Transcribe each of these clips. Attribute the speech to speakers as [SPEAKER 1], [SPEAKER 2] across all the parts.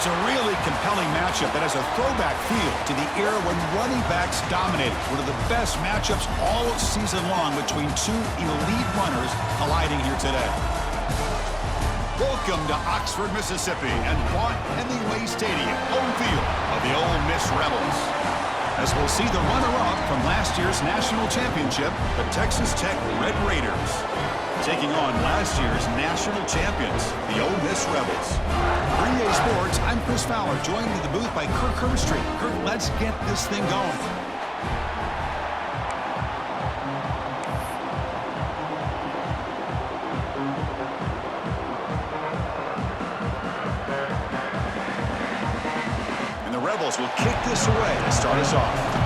[SPEAKER 1] It's a really compelling matchup that has a throwback feel to the era when running backs dominated. One of the best matchups all season long between two elite runners colliding here today. Welcome to Oxford, Mississippi, and Vaught Hemingway Stadium, home field of the Ole Miss Rebels. As we'll see the runner-up from last year's national championship, the Texas Tech Red Raiders, taking on last year's national champions, the Ole Miss Rebels. For EA Sports, I'm Chris Fowler, joined in the booth by Kirk Herbstreit. Kirk, let's get this thing going. And the Rebels will kick this away to start us off.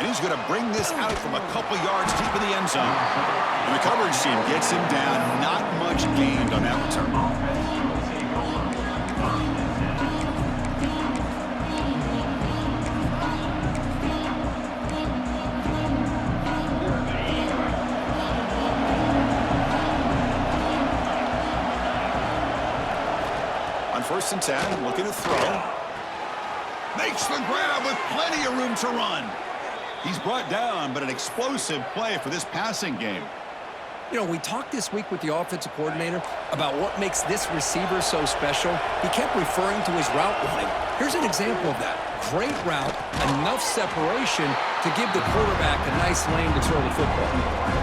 [SPEAKER 1] He's going to bring this out from a couple yards deep in the end zone. And the coverage team gets him down. Not much gained on that return. On 1st and 10, looking to throw. Makes the grab with plenty of room to run. He's brought down, but an explosive play for this passing game.
[SPEAKER 2] You know, we talked this week with the offensive coordinator about what makes this receiver so special. He kept referring to his route running. Here's an example of that. Great route, enough separation to give the quarterback a nice lane to throw the football.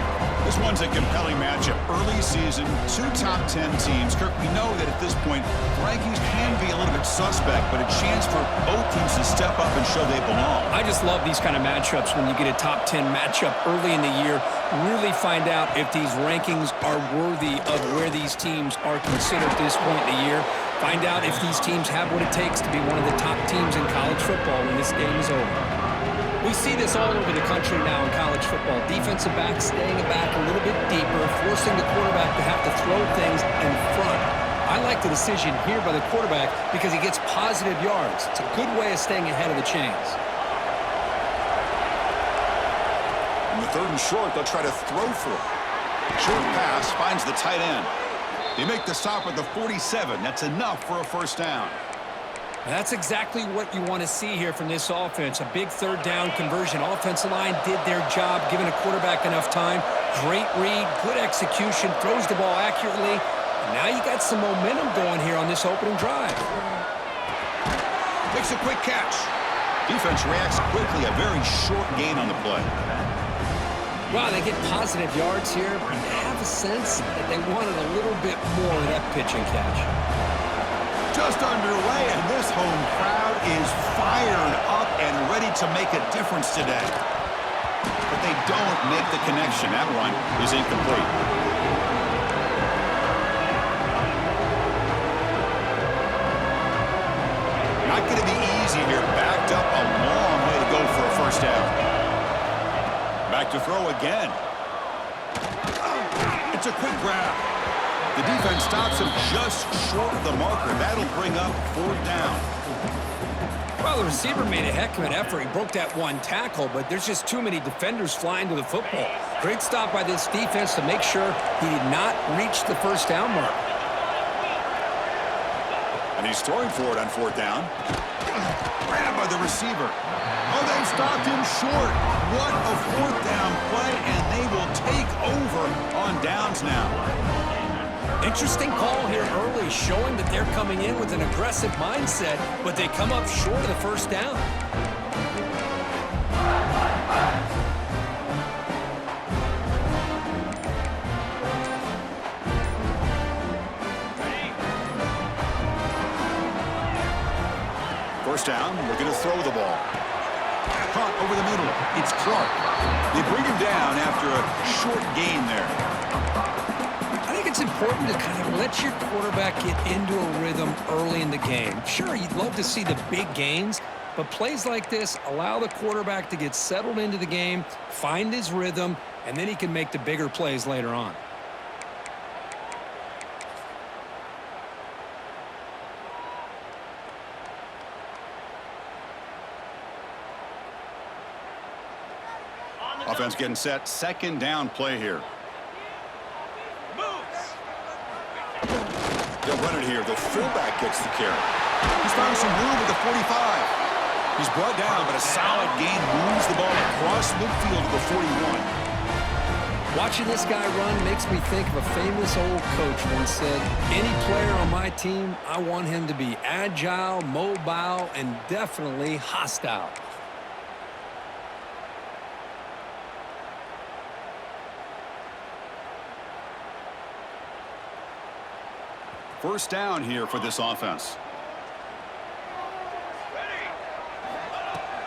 [SPEAKER 1] This one's a compelling matchup. Early season, two top 10 teams. Kirk, we know that at this point, rankings can be a little bit suspect, but a chance for both teams to step up and show they belong.
[SPEAKER 2] I just love these kind of matchups when you get a top 10 matchup early in the year. Really find out if these rankings are worthy of where these teams are considered at this point in the year. Find out if these teams have what it takes to be one of the top teams in college football when this game is over. We see this all over the country now in college football. Defensive backs staying back a little bit deeper, forcing the quarterback to have to throw things in front. I like the decision here by the quarterback because he gets positive yards. It's a good way of staying ahead of the chains.
[SPEAKER 1] On the 3rd and short, they'll try to throw for it. Short pass finds the tight end. They make the stop at the 47. That's enough for a 1st down.
[SPEAKER 2] That's exactly what you want to see here from this offense. A big 3rd down conversion. Offensive line did their job, giving a quarterback enough time. Great read, good execution, throws the ball accurately. And now you got some momentum going here on this opening drive.
[SPEAKER 1] Makes a quick catch. Defense reacts quickly. A very short gain on the play.
[SPEAKER 2] Wow, they get positive yards here, but you have a sense that they wanted a little bit more of that pitch and catch.
[SPEAKER 1] Just underway, and this home crowd is fired up and ready to make a difference today. But they don't make the connection. That one is incomplete. Not going to be easy here. Backed up a long way to go for a 1st down. Back to throw again. It's a quick grab. The defense stops him just short of the marker. That'll bring up 4th down.
[SPEAKER 2] Well, the receiver made a heck of an effort. He broke that one tackle, but there's just too many defenders flying to the football. Great stop by this defense to make sure he did not reach the 1st down mark.
[SPEAKER 1] And he's throwing for it on 4th down. Grabbed by the receiver. Oh, they stopped him short. What a 4th down play, and they will take over on downs now.
[SPEAKER 2] Interesting call here early, showing that they're coming in with an aggressive mindset, but they come up short of the 1st down.
[SPEAKER 1] First down, we're going to throw the ball. Caught over the middle. It's Clark. They bring him down after a short gain there.
[SPEAKER 2] It's important to kind of let your quarterback get into a rhythm early in the game. Sure, you'd love to see the big gains, but plays like this allow the quarterback to get settled into the game, find his rhythm, and then he can make the bigger plays later on.
[SPEAKER 3] On the
[SPEAKER 1] Offense getting set. Second down play here. They'll run it here. The fullback gets the carry. He's found some room at the 45. He's brought down, but a solid gain moves the ball across midfield to the 41.
[SPEAKER 2] Watching this guy run makes me think of a famous old coach once said, any player on my team, I want him to be agile, mobile, and definitely hostile.
[SPEAKER 1] First down here for this offense.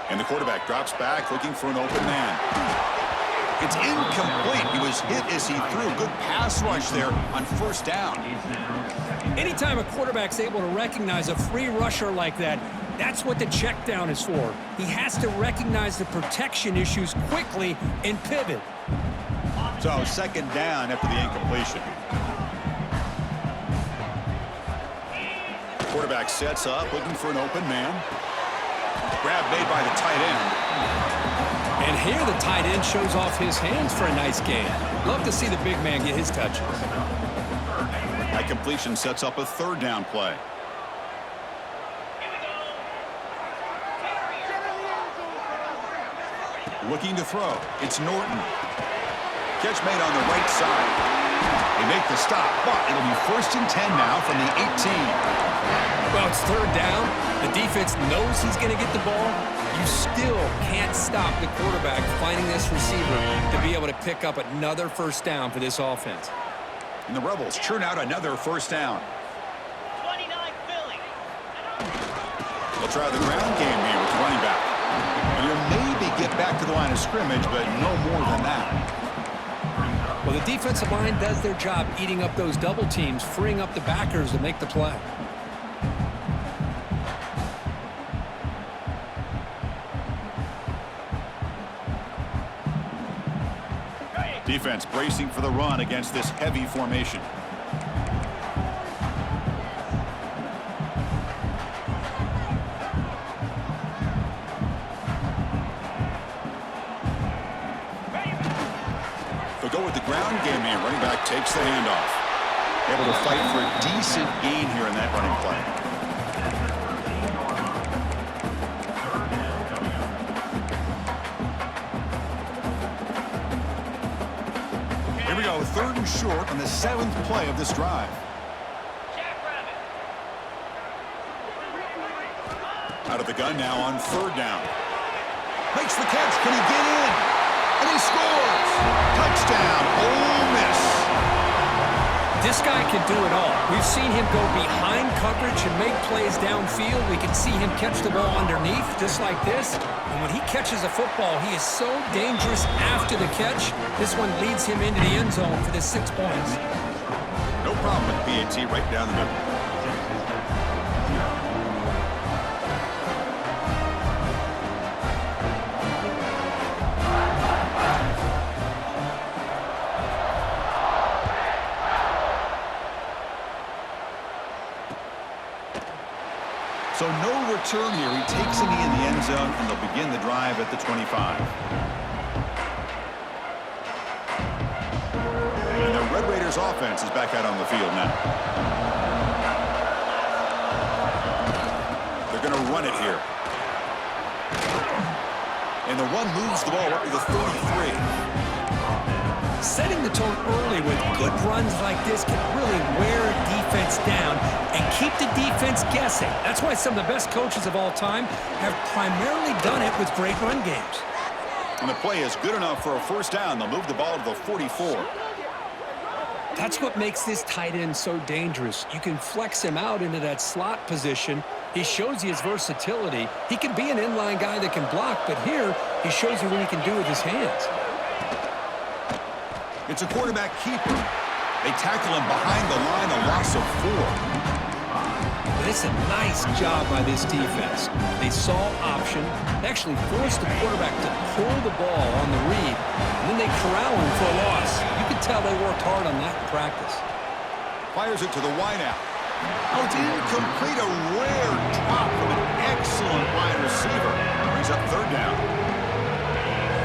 [SPEAKER 1] And the quarterback drops back looking for an open man. It's incomplete. He was hit as he threw. Good pass rush there on first down.
[SPEAKER 2] Anytime a quarterback's able to recognize a free rusher like that, that's what the check down is for. He has to recognize the protection issues quickly and pivot.
[SPEAKER 1] So second down after the incompletion. Quarterback sets up looking for an open man. Grab made by the tight end.
[SPEAKER 2] And here the tight end shows off his hands for a nice gain. Love to see the big man get his touches.
[SPEAKER 1] That completion sets up a third down play. Looking to throw. It's Norton. Catch made on the right side. They make the stop, but it'll be 1st and 10 now from the 18.
[SPEAKER 2] Well, it's third down. The defense knows he's going to get the ball. You still can't stop the quarterback finding this receiver to be able to pick up another first down for this offense.
[SPEAKER 1] And the Rebels churn out another first down.
[SPEAKER 3] 29 Philly.
[SPEAKER 1] They'll try the ground game here with the running back. And he'll maybe get back to the line of scrimmage, but no more than that.
[SPEAKER 2] Well, the defensive line does their job eating up those double teams, freeing up the backers to make the play.
[SPEAKER 1] Defense bracing for the run against this heavy formation. They'll go with the ground game here. Running back takes the handoff. Able to fight for a decent gain here in that running play. Here we go, 3rd and short on the 7th play of this drive. Out of the gun now on 3rd down. Makes the catch. Can he get in? And he scores! Touchdown, Ole Miss.
[SPEAKER 2] This guy can do it all. We've seen him go behind coverage and make plays downfield. We can see him catch the ball underneath, just like this. And when he catches a football, he is so dangerous after the catch. This one leads him into the end zone for the 6 points.
[SPEAKER 1] No problem with PAT right down the middle. So no return here. He takes a knee in the end zone, and they'll begin the drive at the 25. And the Red Raiders offense is back out on the field now. They're going to run it here. And the run moves the ball up to the 33.
[SPEAKER 2] Setting the tone early with good runs like this can really wear a defense down and keep the defense guessing. That's why some of the best coaches of all time have primarily done it with great run games.
[SPEAKER 1] And the play is good enough for a first down. They'll move the ball to the 44.
[SPEAKER 2] That's what makes this tight end so dangerous. You can flex him out into that slot position. He shows you his versatility. He can be an inline guy that can block, but here he shows you what he can do with his hands.
[SPEAKER 1] It's a quarterback keeper. They tackle him behind the line, a loss of 4.
[SPEAKER 2] But it's a nice job by this defense. They saw option, they actually forced the quarterback to pull the ball on the read, and then they corral him for a loss. You could tell they worked hard on that in practice.
[SPEAKER 1] Fires it to the wideout. Oh, it's incomplete. A rare drop from an excellent wide receiver. Brings up 3rd down.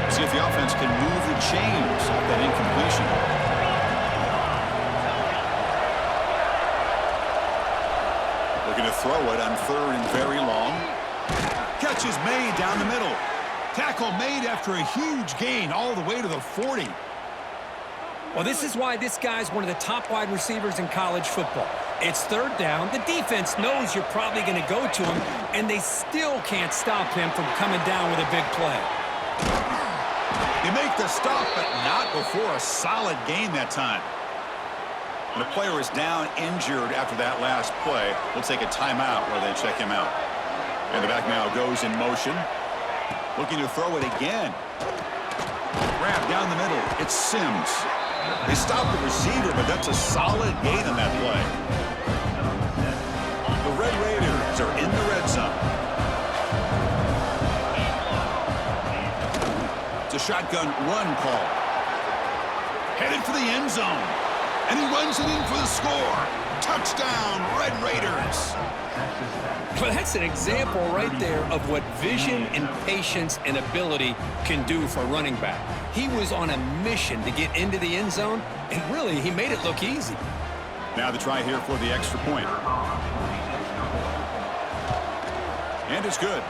[SPEAKER 1] See if the offense can move the chains off that incompletion. Looking to throw it on 3rd and very long. Catch is made down the middle. Tackle made after a huge gain all the way to the 40.
[SPEAKER 2] Well, this is why this guy's one of the top wide receivers in college football. It's 3rd down. The defense knows you're probably going to go to him, and they still can't stop him from coming down with a big play.
[SPEAKER 1] They make the stop, but not before a solid gain that time. And the player is down injured after that last play. We'll take a timeout where they check him out. And the back now goes in motion. Looking to throw it again. Grab down the middle. It's Sims. They stop the receiver, but that's a solid gain on that play. The Red Raiders are in the red zone. It's a shotgun run call. Headed for the end zone. And he runs it in for the score. Touchdown, Red Raiders.
[SPEAKER 2] Well, that's an example right there of what vision and patience and ability can do for a running back. He was on a mission to get into the end zone, and really, he made it look easy.
[SPEAKER 1] Now the try here for the extra point. And it's good.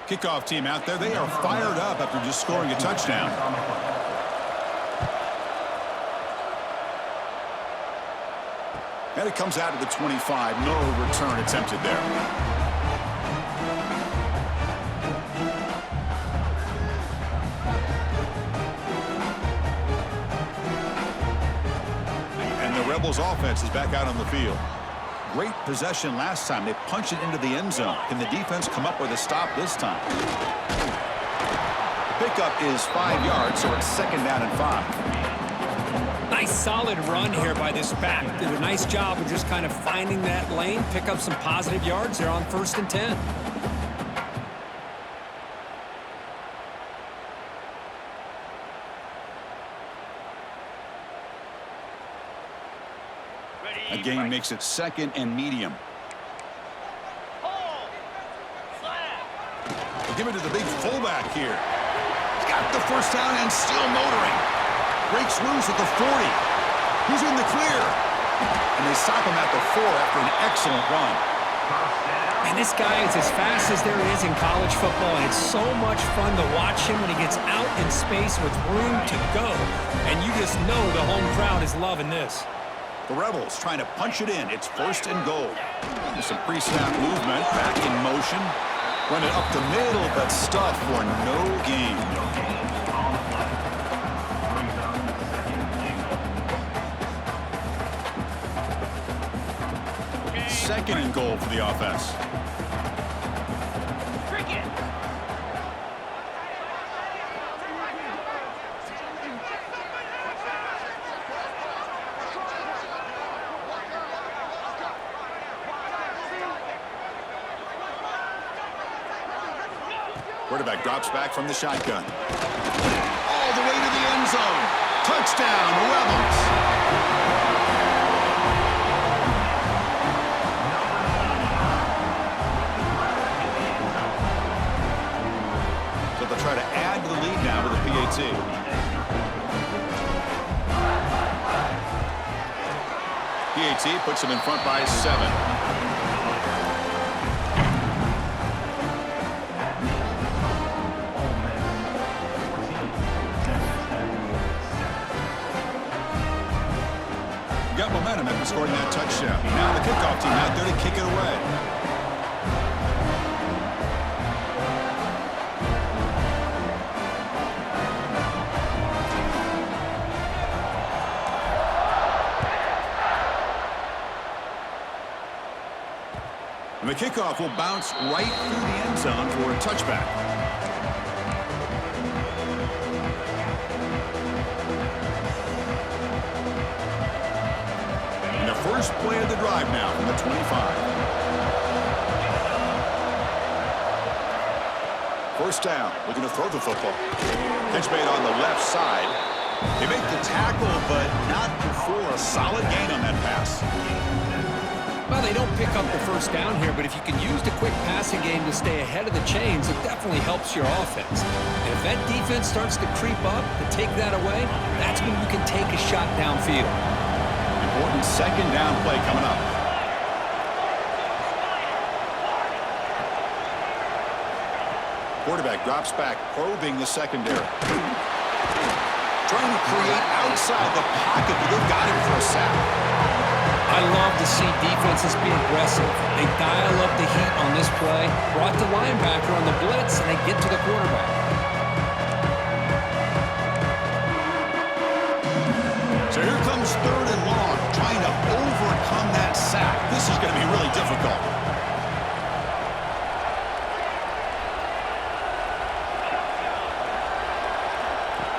[SPEAKER 1] Kickoff team out there. They are fired up after just scoring a touchdown. And it comes out of the 25. No return attempted there. And the Rebels offense is back out on the field. Great possession last time. They punch it into the end zone. Can the defense come up with a stop this time? The pickup is 5 yards, so it's 2nd down and 5.
[SPEAKER 2] Nice solid run here by this back. Did a nice job of just kind of finding that lane, pick up some positive yards there on 1st and 10.
[SPEAKER 1] A gain makes it 2nd and medium. They'll give it to the big fullback here. He's got the 1st down and still motoring. Breaks loose at the 40. He's in the clear. And they stop him at the 4 after an excellent run.
[SPEAKER 2] And this guy is as fast as there is in college football, and it's so much fun to watch him when he gets out in space with room to go. And you just know the home crowd is loving this.
[SPEAKER 1] The Rebels trying to punch it in. It's 1st and goal. There's some pre-snap movement. Back in motion. Run it up the middle, but stuff for no gain. 2nd and goal for the offense. Quarterback drops back from the shotgun. All the way to the end zone. Touchdown, Rebels. So they'll try to add to the lead now with a PAT. PAT puts them in front by 7. Got momentum after scoring that touchdown. Now the kickoff team out there to kick it away. And the kickoff will bounce right through the end zone for a touchback. First play of the drive now from the 25. First down, looking to throw the football. Catch made on the left side. They make the tackle, but not before a solid gain on that pass.
[SPEAKER 2] Well, they don't pick up the first down here, but if you can use the quick passing game to stay ahead of the chains, it definitely helps your offense. And if that defense starts to creep up, to take that away, that's when you can take a shot downfield.
[SPEAKER 1] Important second down play coming up. Quarterback drops back, probing the secondary. Trying to create outside the pocket, but they've got him for a sack.
[SPEAKER 2] I love to see defenses be aggressive. They dial up the heat on this play, brought the linebacker on the blitz, and they get to the quarterback.
[SPEAKER 1] So here comes third and long, trying to overcome that sack. This is going to be really difficult.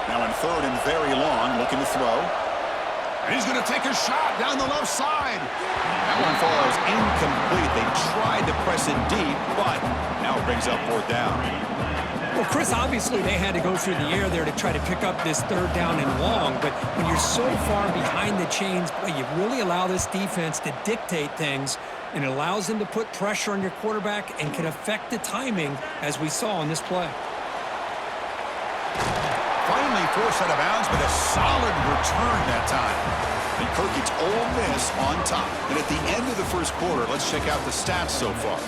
[SPEAKER 1] Now in third and very long, looking to throw. And he's going to take a shot down the left side. That one falls incomplete. They tried to press it deep, but now it brings up fourth down.
[SPEAKER 2] Well, Chris, obviously they had to go through the air there to try to pick up this third down and long, but when you're so far behind the chains, boy, you really allow this defense to dictate things, and it allows them to put pressure on your quarterback and can affect the timing, as we saw on this play.
[SPEAKER 1] Finally forced out of bounds, but a solid return that time. And Kirk gets Ole Miss on top. And at the end of the first quarter, let's check out the stats so far.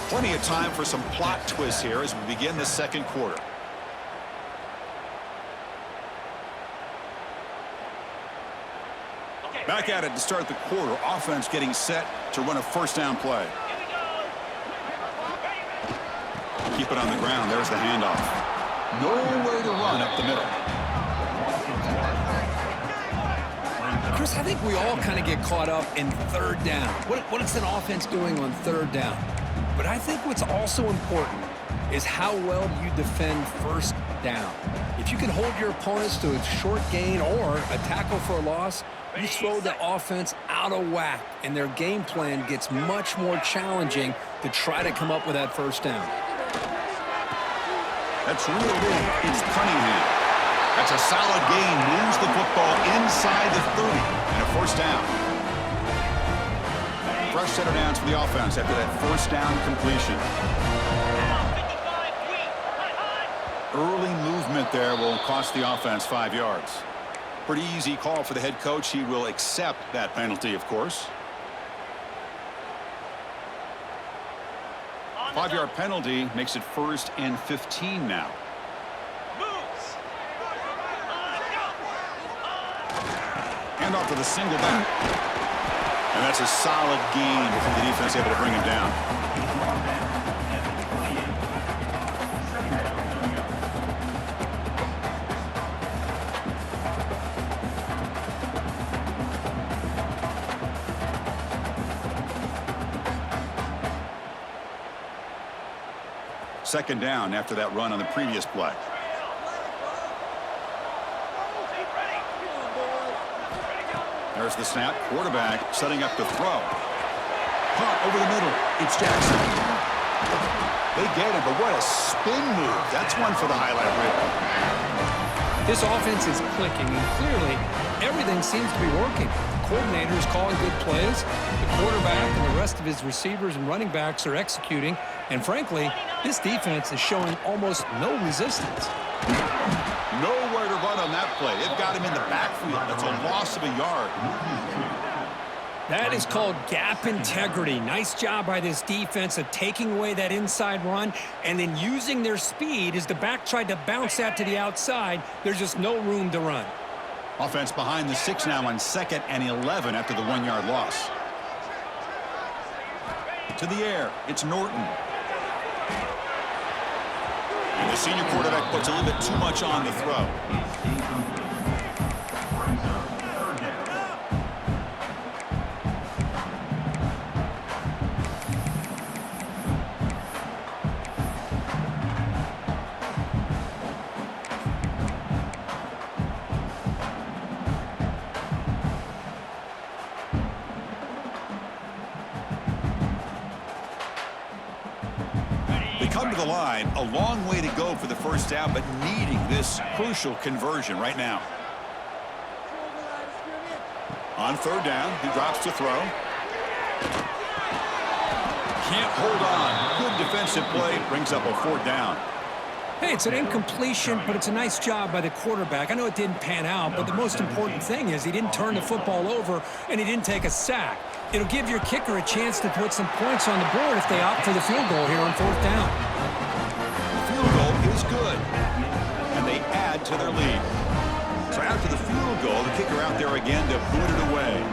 [SPEAKER 1] Plenty of time for some plot twists here as we begin the second quarter. Back at it to start the quarter. Offense getting set to run a first down play. Keep it on the ground. There's the handoff. Nowhere to run up the middle.
[SPEAKER 2] Chris, I think we all kind of get caught up in third down. What is an offense doing on third down? But I think what's also important is how well you defend first down. If you can hold your opponents to a short gain or a tackle for a loss, you throw the offense out of whack, and their game plan gets much more challenging to try to come up with that first down.
[SPEAKER 1] That's real big. It's Cunningham. That's a solid gain. Moves the football inside the 30 and a first down. Fresh set of downs for the offense after that first down completion. Early movement there will cost the offense 5 yards. Pretty easy call for the head coach. He will accept that penalty, of course. 5-yard penalty makes it 1st and 15 now. Hand off to the single back. And that's a solid gain before the defense able to bring him down. Second down after that run on the previous play. There's the snap. Quarterback setting up the throw. Punt over the middle. It's Jackson. They get it, but what a spin move. That's one for the highlight reel.
[SPEAKER 2] This offense is clicking, and clearly everything seems to be working. The coordinator is calling good plays. The quarterback and the rest of his receivers and running backs are executing. And frankly, this defense is showing almost no resistance.
[SPEAKER 1] Nowhere to run on that play. They've got him in the backfield. That's a loss of a yard.
[SPEAKER 2] That is called gap integrity. Nice job by this defense of taking away that inside run and then using their speed as the back tried to bounce that to the outside. There's just no room to run.
[SPEAKER 1] Offense behind the 6 now on 2nd and 11 after the 1-yard loss. To the air. It's Norton. And the senior quarterback puts a little bit too much on the throw. the line. A long way to go for the first down, but needing this crucial conversion right now. On third down, he drops to throw. Can't hold on. Good defensive play. Brings up a fourth down.
[SPEAKER 2] Hey, it's an incompletion, but it's a nice job by the quarterback. I know it didn't pan out, but the most important thing is he didn't turn the football over and he didn't take a sack. It'll give your kicker a chance to put some points on the board if they opt for the field goal here on fourth down.
[SPEAKER 1] The field goal is good, and they add to their lead. So after the field goal, the kicker out there again to boot it away.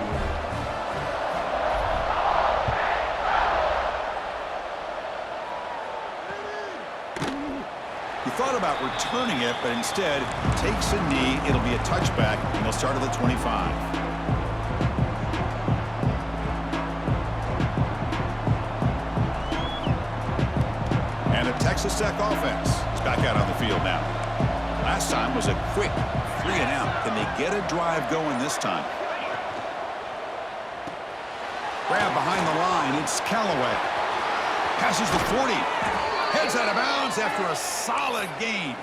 [SPEAKER 1] He thought about returning it, but instead takes a knee. It'll be a touchback, and they'll start at the 25. And the Texas Tech offense is back out on the field now. Last time was a quick 3-and-out. Can they get a drive going this time? Grab behind the line. It's Callaway. Passes the 40. Heads out of bounds after a solid gain.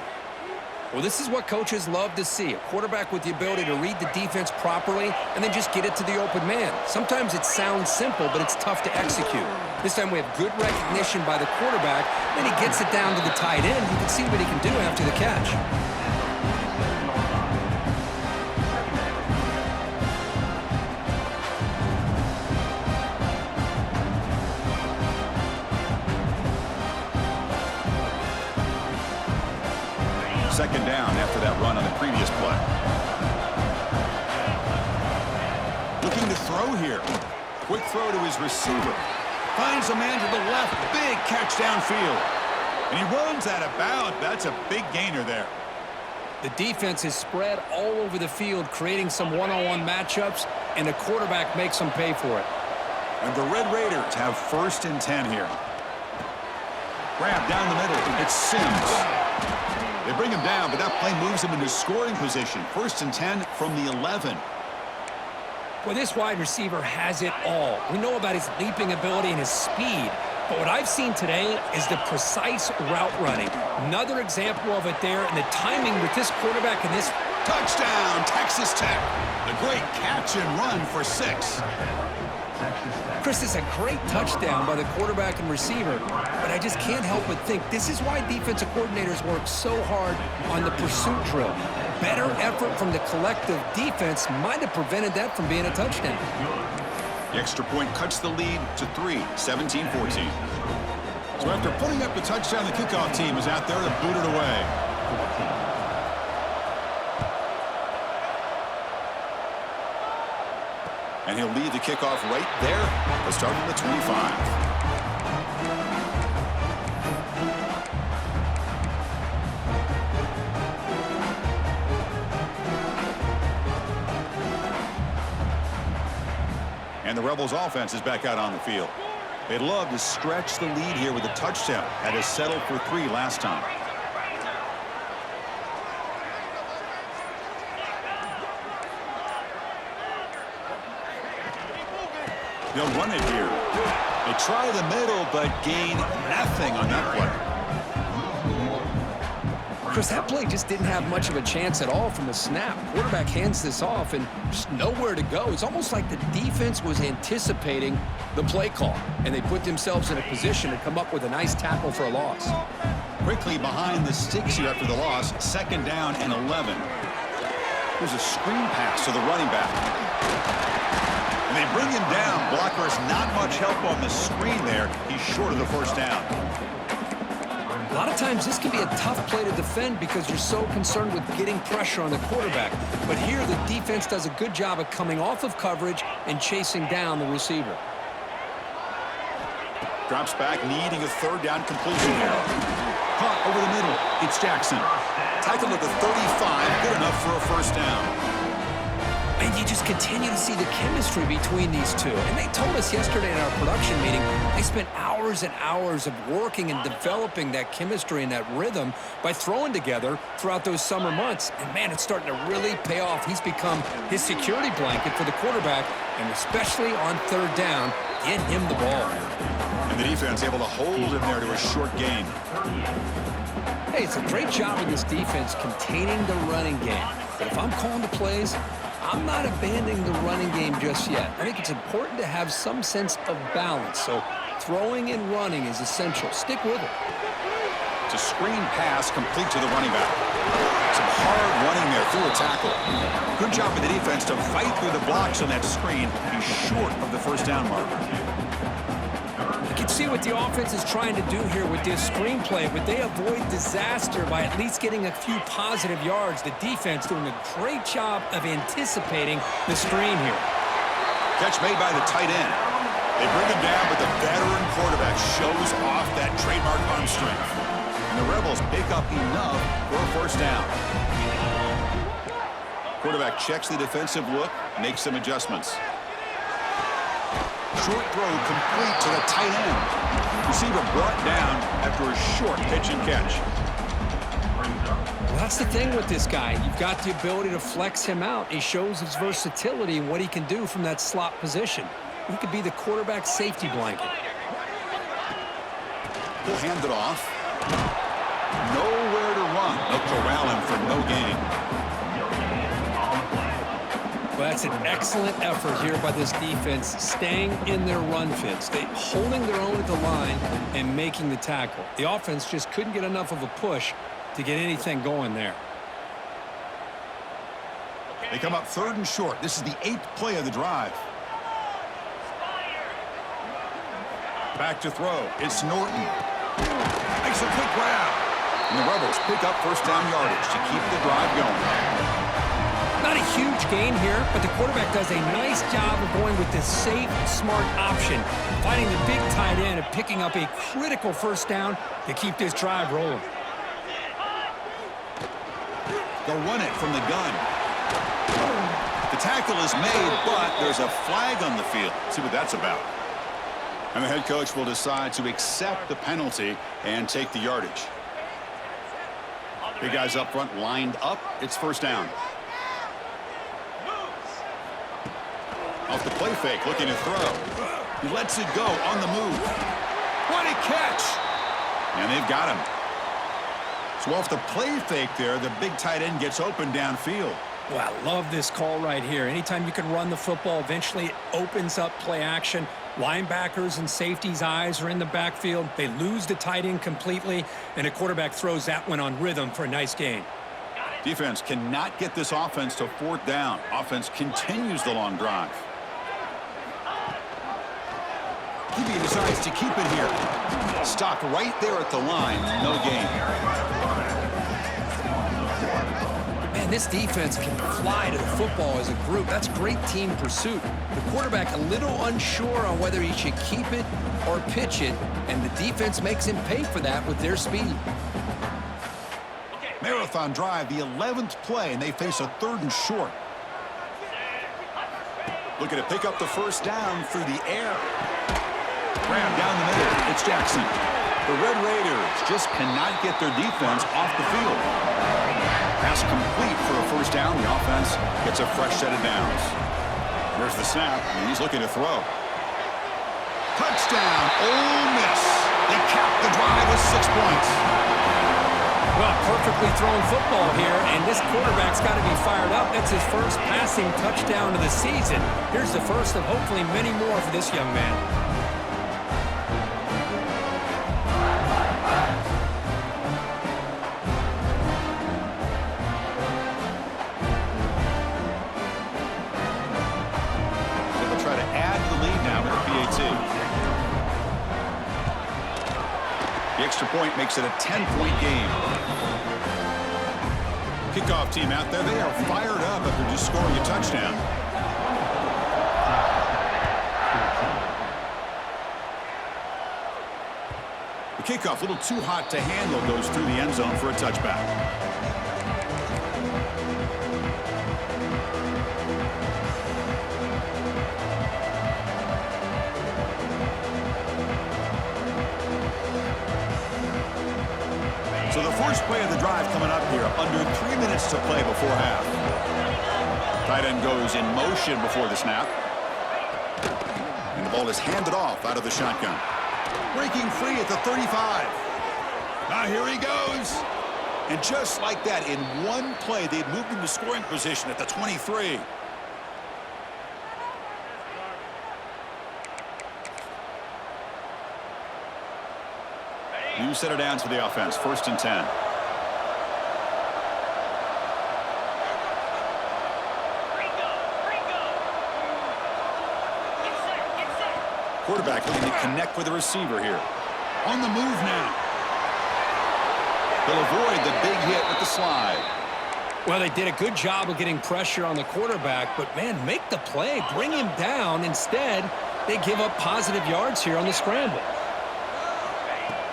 [SPEAKER 2] Well, this is what coaches love to see. A quarterback with the ability to read the defense properly and then just get it to the open man. Sometimes it sounds simple, but it's tough to execute. This time we have good recognition by the quarterback. Then he gets it down to the tight end. You can see what he can do after the catch.
[SPEAKER 1] Second down after that run on the previous play. Looking to throw here. Quick throw to his receiver. Finds a man to the left. Big catch downfield. And he runs out of bounds. That's a big gainer there.
[SPEAKER 2] The defense is spread all over the field, creating some one-on-one matchups, and the quarterback makes them pay for it.
[SPEAKER 1] And the Red Raiders have 1st and 10 here. Grab down the middle. It's Sims. They bring him down, but that play moves him into scoring position. 1st and 10 from the 11.
[SPEAKER 2] Well, this wide receiver has it all. We know about his leaping ability and his speed, but what I've seen today is the precise route running. Another example of it there, and the timing with this quarterback and this.
[SPEAKER 1] Touchdown, Texas Tech. A great catch and run for 6.
[SPEAKER 2] Chris, is a great touchdown by the quarterback and receiver, but I just can't help but think this is why defensive coordinators work so hard on the pursuit drill. Better effort from the collective defense might have prevented that from being a touchdown.
[SPEAKER 1] The extra point cuts the lead to 3, 17-14. So after putting up the touchdown, the kickoff team is out there to boot it away. And he'll lead the kickoff right there. They'll start at the 25. And the Rebels offense is back out on the field. They'd love to stretch the lead here with a touchdown. Had to settle for 3 last time. They'll run it here. They try the middle, but gain nothing on that play.
[SPEAKER 2] Chris, that play just didn't have much of a chance at all from the snap. Quarterback hands this off and just nowhere to go. It's almost like the defense was anticipating the play call, and they put themselves in a position to come up with a nice tackle for a loss.
[SPEAKER 1] Quickly behind the sticks here after the loss. 2nd down and 11. There's a screen pass to the running back. And they bring him down. Blockers not much help on the screen there. He's short of the 1st down.
[SPEAKER 2] A lot of times this can be a tough play to defend because you're so concerned with getting pressure on the quarterback. But here the defense does a good job of coming off of coverage and chasing down the receiver.
[SPEAKER 1] Drops back, needing a 3rd down completion here. Caught over the middle. It's Jackson. Tackled at the 35. Good enough for a 1st down.
[SPEAKER 2] And you just continue to see the chemistry between these two. And they told us yesterday in our production meeting, they spent hours and hours of working and developing that chemistry and that rhythm by throwing together throughout those summer months. And, man, it's starting to really pay off. He's become his security blanket for the quarterback, and especially on 3rd down, get him the ball.
[SPEAKER 1] And the defense able to hold him there to a short gain.
[SPEAKER 2] Hey, it's a great job of this defense containing the running game. But if I'm calling the plays, I'm not abandoning the running game just yet. I think it's important to have some sense of balance. So throwing and running is essential. Stick with it.
[SPEAKER 1] It's a screen pass complete to the running back. Some hard running there through a tackle. Good job by the defense to fight through the blocks on that screen. He's short of the first down marker.
[SPEAKER 2] You can see what the offense is trying to do here with this screenplay, but they avoid disaster by at least getting a few positive yards. The defense doing a great job of anticipating the screen here.
[SPEAKER 1] Catch made by the tight end. They bring him down, but the veteran quarterback shows off that trademark arm strength. And the Rebels pick up enough for a first down. Quarterback checks the defensive look, makes some adjustments. Short throw complete to the tight end. Receiver brought down after a short pitch and catch.
[SPEAKER 2] Well, that's the thing with this guy. You've got the ability to flex him out. He shows his versatility and what he can do from that slot position. He could be the quarterback safety blanket.
[SPEAKER 1] He'll hand it off. Nowhere to run. They'll corral him for no gain.
[SPEAKER 2] Well, that's an excellent effort here by this defense, staying in their run fits. They holding their own at the line and making the tackle. The offense just couldn't get enough of a push to get anything going there.
[SPEAKER 1] They come up 3rd and short. This is the 8th play of the drive. Back to throw. It's Norton. Makes a quick grab. And the Rebels pick up first down yardage to keep the drive going.
[SPEAKER 2] Not a huge gain here, but the quarterback does a nice job of going with this safe, smart option, finding the big tight end and picking up a critical first down to keep this drive rolling.
[SPEAKER 1] They'll run it from the gun. The tackle is made, but there's a flag on the field. Let's see what that's about. And the head coach will decide to accept the penalty and take the yardage. Big guys up front lined up. It's first down. Off the play fake, looking to throw. He lets it go on the move. What a catch! And they've got him. So off the play fake there, the big tight end gets open downfield.
[SPEAKER 2] Well, I love this call right here. Anytime you can run the football, eventually it opens up play action. Linebackers and safeties' eyes are in the backfield. They lose the tight end completely, and a quarterback throws that one on rhythm for a nice gain.
[SPEAKER 1] Defense cannot get this offense to 4th down. Offense continues the long drive. He decides to keep it here. Stopped right there at the line. No gain.
[SPEAKER 2] Man, this defense can fly to the football as a group. That's great team pursuit. The quarterback a little unsure on whether he should keep it or pitch it, and the defense makes him pay for that with their speed.
[SPEAKER 1] Marathon drive, the 11th play, and they face a 3rd and short. Looking to pick up the first down through the air. Grab down the middle. It's Jackson. The Red Raiders just cannot get their defense off the field. Pass complete for a first down. The offense gets a fresh set of downs. There's the snap, and he's looking to throw. Touchdown, Ole Miss. They cap the drive with 6 points.
[SPEAKER 2] Well, perfectly thrown football here, and this quarterback's got to be fired up. That's his first passing touchdown of the season. Here's the first of hopefully many more for this young man.
[SPEAKER 1] The extra point makes it a 10-point game. Kickoff team out there, they are fired up after just scoring a touchdown. The kickoff, a little too hot to handle, goes through the end zone for a touchback. So the first play of the drive coming up here, under 3 minutes to play before half. Tight end goes in motion before the snap. And the ball is handed off out of the shotgun. Breaking free at the 35. Now here he goes. And just like that, in one play, they've moved into scoring position at the 23. You set it down to the offense. 1st and 10. Quarterback looking to connect with the receiver here. On the move now. They'll avoid the big hit with the slide.
[SPEAKER 2] Well, they did a good job of getting pressure on the quarterback, but, man, make the play. Bring him down. Instead, they give up positive yards here on the scramble.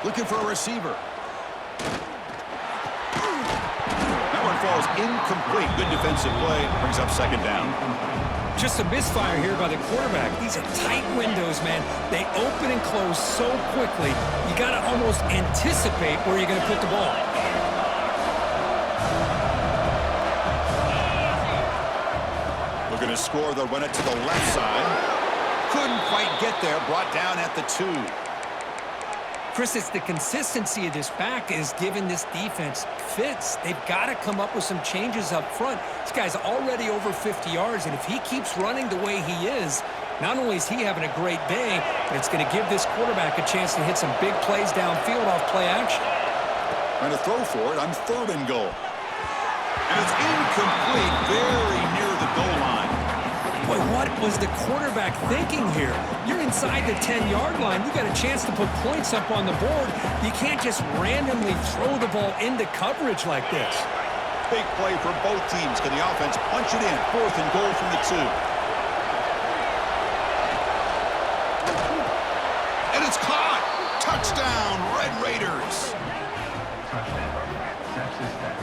[SPEAKER 1] Looking for a receiver. That one falls incomplete. Good defensive play. Brings up 2nd down.
[SPEAKER 2] Just a misfire here by the quarterback. These are tight windows, man. They open and close so quickly. You got to almost anticipate where you're going to put the ball.
[SPEAKER 1] Looking to score. They'll run it to the left side. Couldn't quite get there. Brought down at the 2.
[SPEAKER 2] Chris, it's the consistency of this back is giving this defense fits. They've got to come up with some changes up front. This guy's already over 50 yards, and if he keeps running the way he is, not only is he having a great day, but it's going to give this quarterback a chance to hit some big plays downfield off play action.
[SPEAKER 1] Trying to throw for it on 3rd and goal. And it's incomplete, very near the goal line.
[SPEAKER 2] Boy, what was the quarterback thinking here? You're inside the 10-yard line. You got a chance to put points up on the board. You can't just randomly throw the ball into coverage like this.
[SPEAKER 1] Big play for both teams. Can the offense punch it in? 4th and goal from the 2. And it's caught. Touchdown, Red Raiders.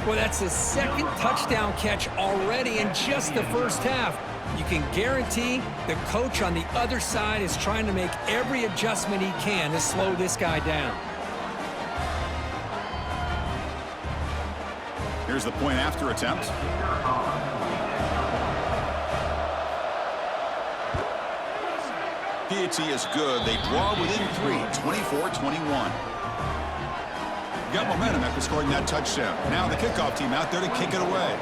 [SPEAKER 2] Well, that's his 2nd touchdown catch already in just the 1st half. You can guarantee the coach on the other side is trying to make every adjustment he can to slow this guy down.
[SPEAKER 1] Here's the point after attempt. Piety is good. They draw within 3, 24-21. Got momentum after scoring that touchdown. Now the kickoff team out there to kick it away.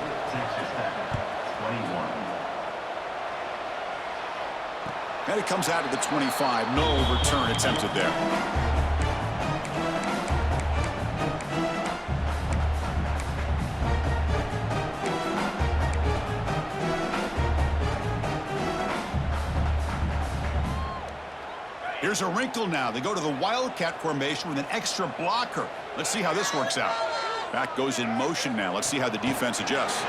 [SPEAKER 1] And it comes out of the 25. No return attempted there. Here's a wrinkle now. They go to the Wildcat formation with an extra blocker. Let's see how this works out. Back goes in motion now. Let's see how the defense adjusts.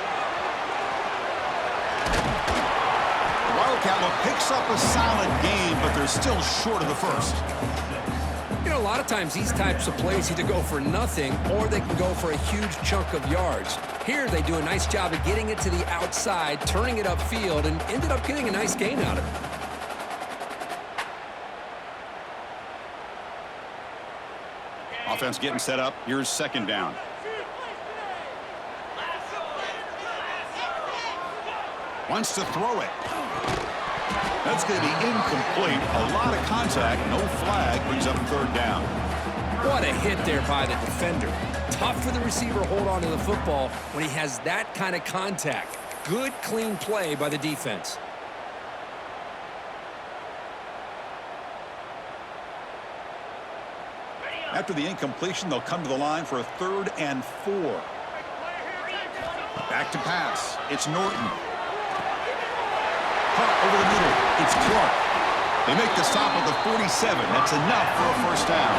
[SPEAKER 1] Wildcat picks up a solid game, but they're still short of the 1st.
[SPEAKER 2] You know, a lot of times these types of plays either go for nothing or they can go for a huge chunk of yards. Here they do a nice job of getting it to the outside, turning it upfield, and ended up getting a nice gain out of it.
[SPEAKER 1] Offense getting set up. Here's 2nd down. Wants to throw it. That's going to be incomplete. A lot of contact. No flag. Brings up 3rd down.
[SPEAKER 2] What a hit there by the defender. Tough for the receiver to hold on to the football when he has that kind of contact. Good, clean play by the defense.
[SPEAKER 1] After the incompletion, they'll come to the line for a 3rd and 4. Back to pass. It's Norton. Caught over the middle. It's Clark. They make the stop at the 47. That's enough for a 1st down.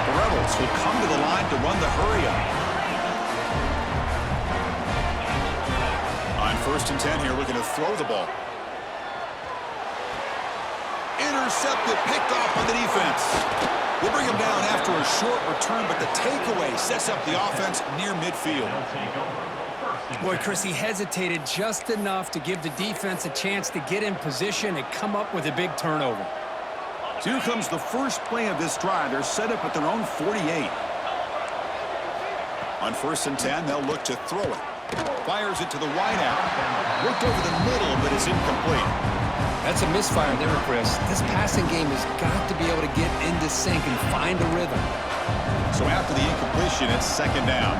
[SPEAKER 1] The Rebels will come to the line to run the hurry-up. On 1st and 10 here, looking to throw the ball. Intercepted, picked off by the defense. They bring him down after a short return, but the takeaway sets up the offense near midfield.
[SPEAKER 2] Boy, Chris, he hesitated just enough to give the defense a chance to get in position and come up with a big turnover.
[SPEAKER 1] So here comes the first play of this drive. They're set up at their own 48. On 1st and 10, they'll look to throw it. Fires it to the wideout. Looked over the middle, but it's incomplete.
[SPEAKER 2] That's That's a misfire there, Chris. This passing game has got to be able to get into sync and find a rhythm.
[SPEAKER 1] So after the incompletion, it's second down.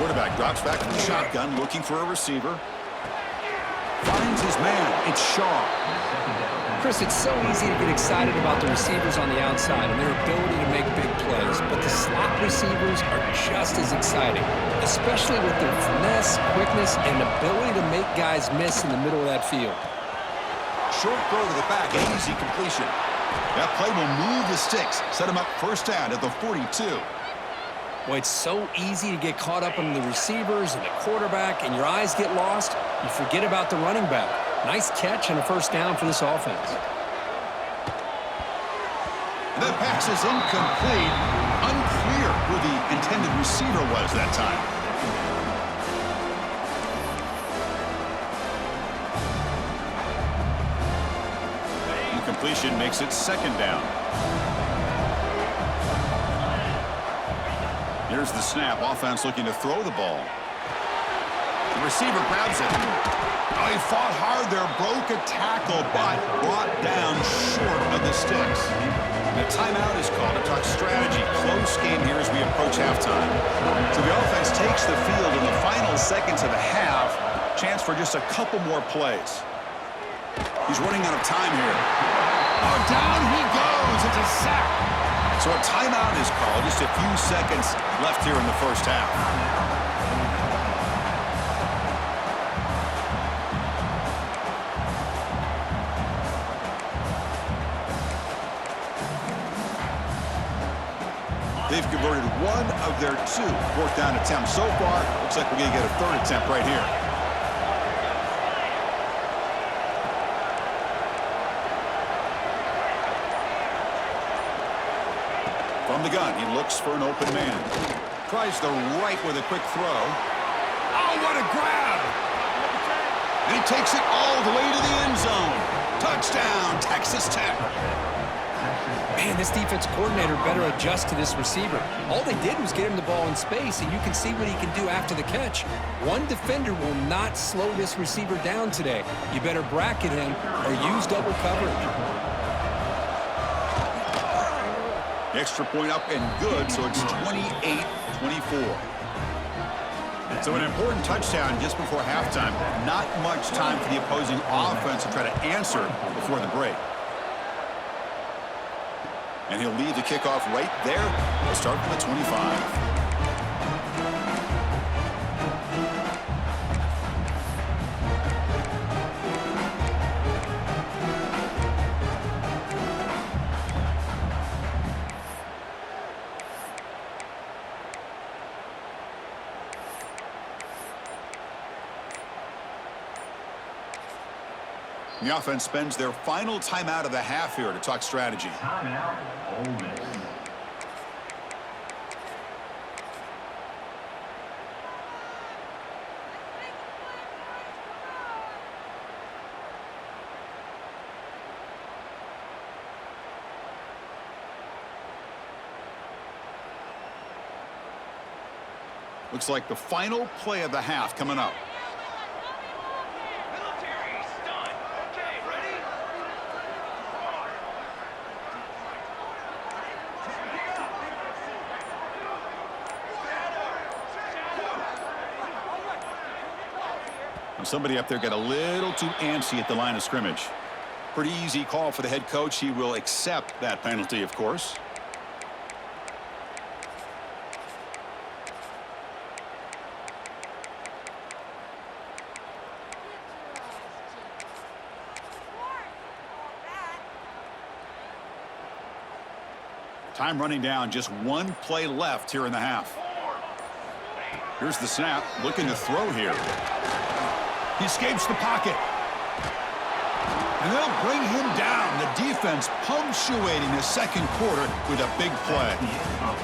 [SPEAKER 1] Quarterback drops back from the shotgun, looking for a receiver. Finds his man. It's Shaw.
[SPEAKER 2] Chris, it's so easy to get excited about the receivers on the outside and their ability to make big plays, but the slot receivers are just as exciting, especially with their finesse, quickness, and ability to make guys miss in the middle of that field.
[SPEAKER 1] Short throw to the back, an easy completion. That play will move the sticks, set him up first down at the 42.
[SPEAKER 2] Boy, it's so easy to get caught up on the receivers and the quarterback, and your eyes get lost. You forget about the running back. Nice catch and a first down for this offense.
[SPEAKER 1] The pass is incomplete. Unclear who the intended receiver was that time. Incompletion makes it second down. Here's the snap. Offense looking to throw the ball. The receiver grabs it. Oh, he fought hard there, broke a tackle, but brought down short of the sticks. The timeout is called to talk strategy. Close game here as we approach halftime. So the offense takes the field in the final seconds of the half. Chance for just a couple more plays. He's running out of time here. Oh, down he goes. It's a sack. So a timeout is called. Just a few seconds left here in the first half. They've converted one of their two fourth down attempts so far. Looks like we're going to get a third attempt right here. From the gun, he looks for an open man. Tries the right with a quick throw. Oh, what a grab! And he takes it all the way to the end zone. Touchdown, Texas Tech.
[SPEAKER 2] Man, this defense coordinator better adjust to this receiver. All they did was get him the ball in space, and you can see what he can do after the catch. One defender will not slow this receiver down today. You better bracket him or use double coverage.
[SPEAKER 1] Extra point up and good, so it's 28-24. So an important touchdown just before halftime. Not much time for the opposing offense to try to answer before the break. And he'll leave the kickoff right there. We'll start from the 25. The offense spends their final timeout of the half here to talk strategy.
[SPEAKER 4] Timeout, Ole Miss.
[SPEAKER 1] Looks like the final play of the half coming up.
[SPEAKER 3] Military stun. Okay, ready?
[SPEAKER 1] And somebody up there got a little too antsy at the line of scrimmage. Pretty easy call for the head coach. He will accept that penalty, of course. Time running down, just one play left here in the half. Here's the snap, looking to throw here. He escapes the pocket. And they'll bring him down. The defense punctuating the second quarter with a big play.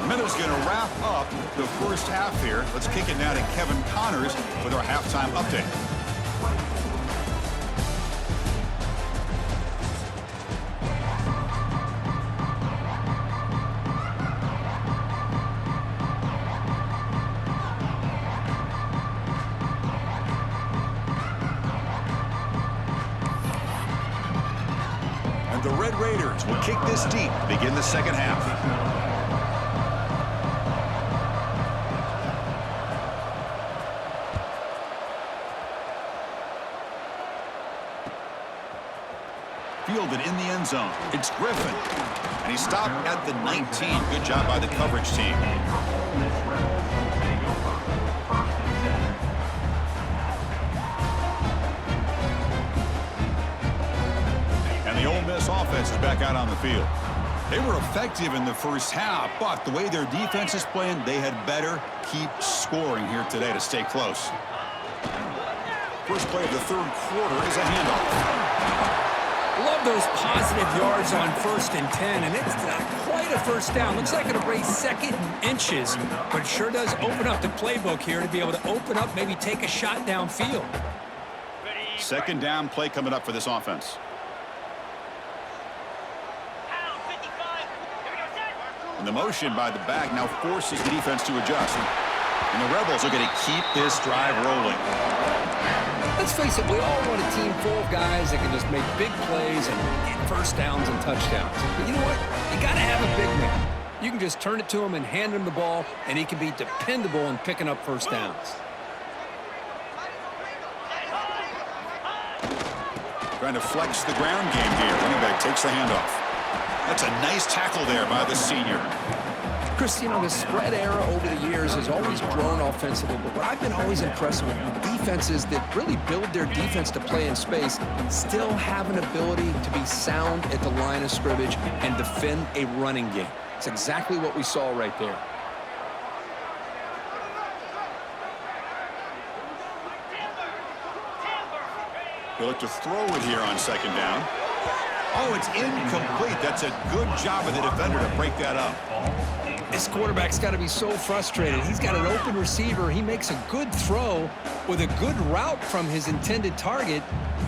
[SPEAKER 1] Miller's going to wrap up the first half here. Let's kick it now to Kevin Connors with our halftime update. And the Red Raiders will kick this deep to begin the second half. Fielded in the end zone. It's Griffin. And he stopped at the 19. Good job by the coverage team. And the Ole Miss offense is back out on the field. They were effective in the first half, but the way their defense is playing, they had better keep scoring here today to stay close. First play of the third quarter is a handoff.
[SPEAKER 2] Love those positive yards on 1st and 10, and it's not quite a first down. Looks like it'll raise second inches, but it sure does open up the playbook here to be able to open up, maybe take a shot downfield.
[SPEAKER 1] Second down play coming up for this offense. And the motion by the back now forces the defense to adjust. And the Rebels are going to keep this drive rolling.
[SPEAKER 2] Let's face it, we all want a team full of guys that can just make big plays and get first downs and touchdowns. But you know what? You got to have a big man. You can just turn it to him and hand him the ball, and he can be dependable in picking up first downs.
[SPEAKER 1] Trying to flex the ground game here. Running back takes the handoff. That's a nice tackle there by the senior.
[SPEAKER 2] Chris, you know, the spread era over the years has always grown offensively, but what I've been always impressed with defenses that really build their defense to play in space still have an ability to be sound at the line of scrimmage and defend a running game. It's exactly what we saw right there.
[SPEAKER 1] They look to throw it here on second down. Oh, it's incomplete. That's a good job of the defender to break that up.
[SPEAKER 2] This quarterback's got to be so frustrated. He's got an open receiver. He makes a good throw with a good route from his intended target,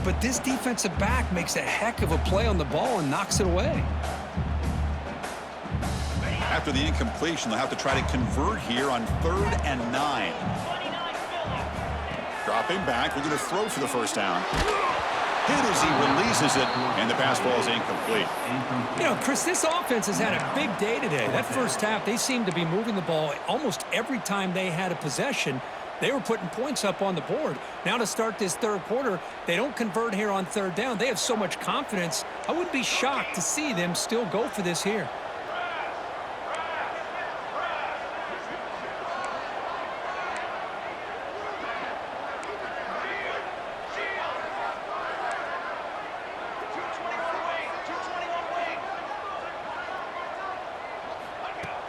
[SPEAKER 2] but this defensive back makes a heck of a play on the ball and knocks it away.
[SPEAKER 1] After the incompletion, they'll have to try to convert here on 3rd and 9. Dropping back, we're going to throw for the first down. Hit as he releases it, and the pass ball is incomplete.
[SPEAKER 2] You know, Chris, this offense has had a big day today. That first half, they seemed to be moving the ball almost every time they had a possession. They were putting points up on the board. Now to start this third quarter, they don't convert here on 3rd down. They have so much confidence. I wouldn't be shocked to see them still go for this here.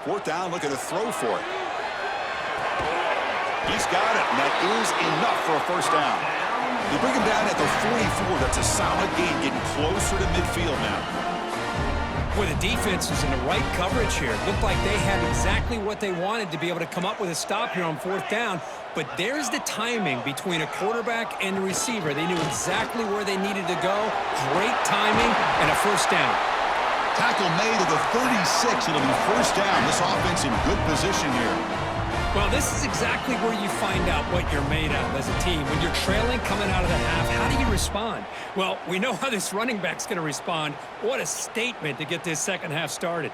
[SPEAKER 1] Fourth down, looking to throw for it. He's got it, and that is enough for a first down. They bring him down at the 44. That's a solid gain, getting closer to midfield now.
[SPEAKER 2] Boy, the defense is in the right coverage here. It looked like they had exactly what they wanted to be able to come up with a stop here on 4th down. But there's the timing between a quarterback and the receiver. They knew exactly where they needed to go. Great timing and a first down.
[SPEAKER 1] Tackle made to the 36. It'll be first down. This offense in good position here.
[SPEAKER 2] Well, this is exactly where you find out what you're made of as a team. When you're trailing coming out of the half, how do you respond? Well, we know how this running back's going to respond. What a statement to get this second half started.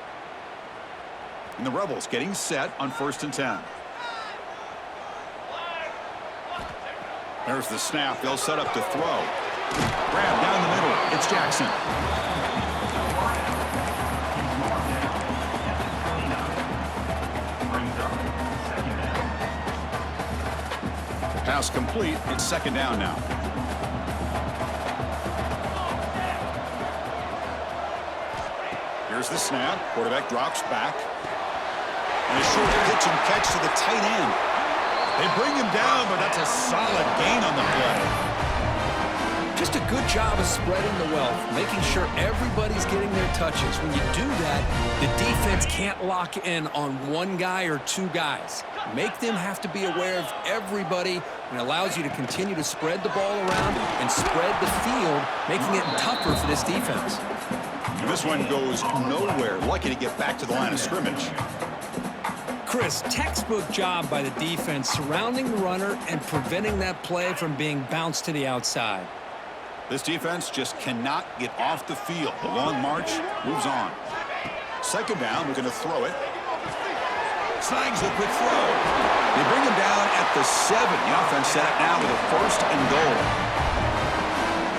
[SPEAKER 1] And the Rebels getting set on 1st and 10. There's the snap. They'll set up to throw. Grab down the middle. It's Jackson. Pass complete. It's second down now. Here's the snap. Quarterback drops back. And a short pitch and catch to the tight end. They bring him down, but that's a solid gain on the play.
[SPEAKER 2] Just a good job of spreading the wealth, making sure everybody's getting their touches. When you do that, the defense can't lock in on one guy or two guys. Make them have to be aware of everybody, and allows you to continue to spread the ball around and spread the field, making it tougher for this defense.
[SPEAKER 1] And this one goes nowhere. Lucky to get back to the line of scrimmage.
[SPEAKER 2] Chris, textbook job by the defense surrounding the runner and preventing that play from being bounced to the outside.
[SPEAKER 1] This defense just cannot get off the field. The long march moves on. Second down, we're going to throw it. Snags a quick throw. They bring him down at the 7. The offense set up now with a 1st and goal.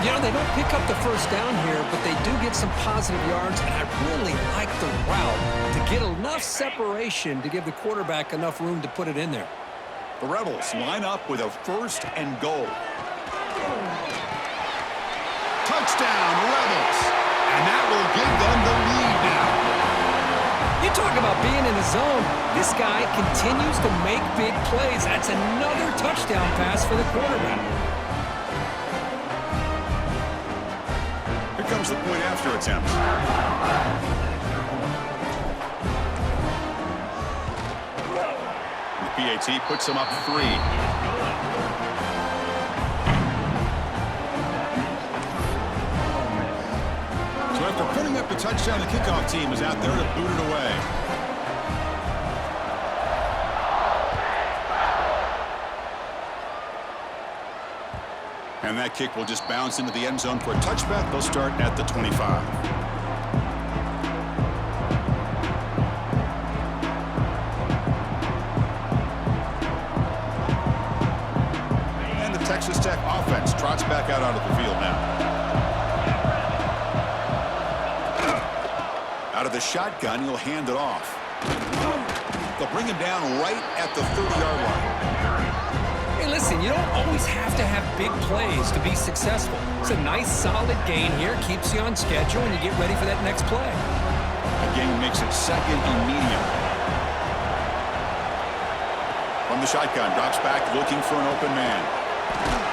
[SPEAKER 2] You know, they don't pick up the first down here, but they do get some positive yards, and I really like the route to get enough separation to give the quarterback enough room to put it in there.
[SPEAKER 1] The Rebels line up with a 1st and goal. Touchdown, Rebels. And that will give them the lead now.
[SPEAKER 2] You talk about being in the zone. This guy continues to make big plays. That's another touchdown pass for the quarterback.
[SPEAKER 1] Here comes the point after attempt. The PAT puts him up 3. So after putting up the touchdown, the kickoff team is out there to boot it away. And that kick will just bounce into the end zone for a touchback. They'll start at the 25. And the Texas Tech offense trots back out onto the field now. Out of the shotgun, he'll hand it off. They'll bring him down right at the 30-yard line.
[SPEAKER 2] Hey, listen, you don't always have to have big plays to be successful. It's a nice, solid gain here. Keeps you on schedule, and you get ready for that next play.
[SPEAKER 1] The gain makes it 2nd and medium. From the shotgun, drops back, looking for an open man.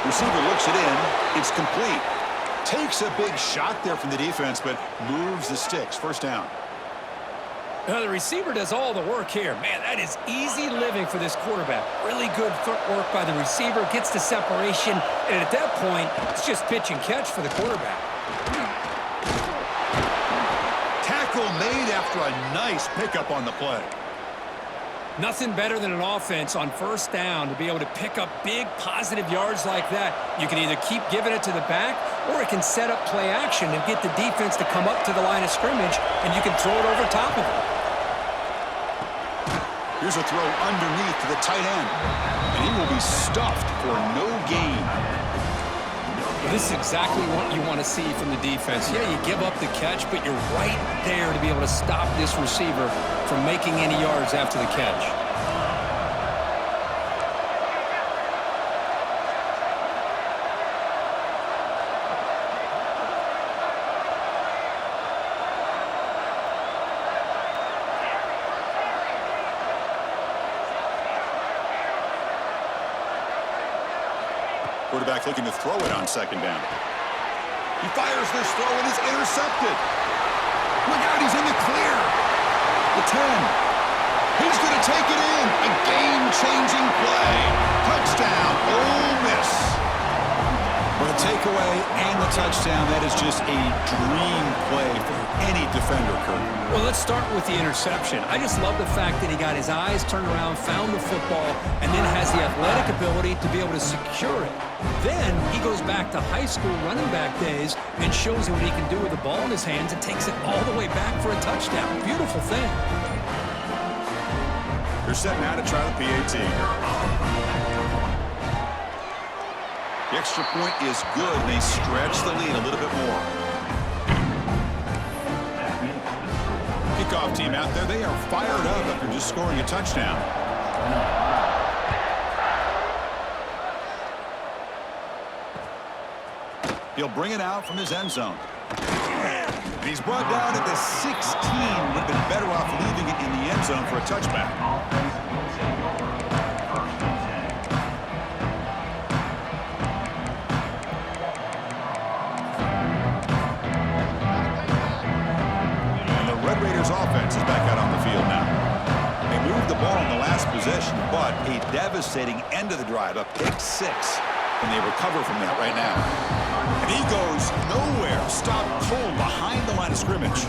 [SPEAKER 1] Receiver looks it in. It's complete. Takes a big shot there from the defense, but moves the sticks. 1st down.
[SPEAKER 2] Now, the receiver does all the work here. Man, that is easy living for this quarterback. Really good footwork by the receiver. Gets the separation. And at that point, it's just pitch and catch for the quarterback.
[SPEAKER 1] Tackle made after a nice pickup on the play.
[SPEAKER 2] Nothing better than an offense on 1st down to be able to pick up big positive yards like that. You can either keep giving it to the back, or it can set up play action and get the defense to come up to the line of scrimmage, and you can throw it over top of it.
[SPEAKER 1] Here's a throw underneath to the tight end. And he will be stuffed for no gain.
[SPEAKER 2] This is exactly what you want to see from the defense. Yeah, you give up the catch, but you're right there to be able to stop this receiver from making any yards after the catch.
[SPEAKER 1] Quarterback looking to throw it on 2nd down. He fires this throw and is intercepted. Look out, he's in the clear. The 10. He's going to take it in. A game-changing play. Touchdown, Ole Miss. With a takeaway and the touchdown, that is just a dream play for any defender, Kurt.
[SPEAKER 2] Well, let's start with the interception. I just love the fact that he got his eyes turned around, found the football, and then has the athletic ability to be able to secure it. Then he goes back to high school running back days and shows him what he can do with the ball in his hands and takes it all the way back for a touchdown. Beautiful thing.
[SPEAKER 1] They're set now to try the PAT. The extra point is good, and they stretch the lead a little bit more. Kickoff team out there, they are fired up after just scoring a touchdown. He'll bring it out from his end zone. And he's brought down at the 16. Would have been better off leaving it in the end zone for a touchback. Red Raiders offense is back out on the field now. They moved the ball in the last possession, but a devastating end of the drive, a pick 6, and they recover from that right now. And he goes nowhere, stopped cold behind the line of scrimmage.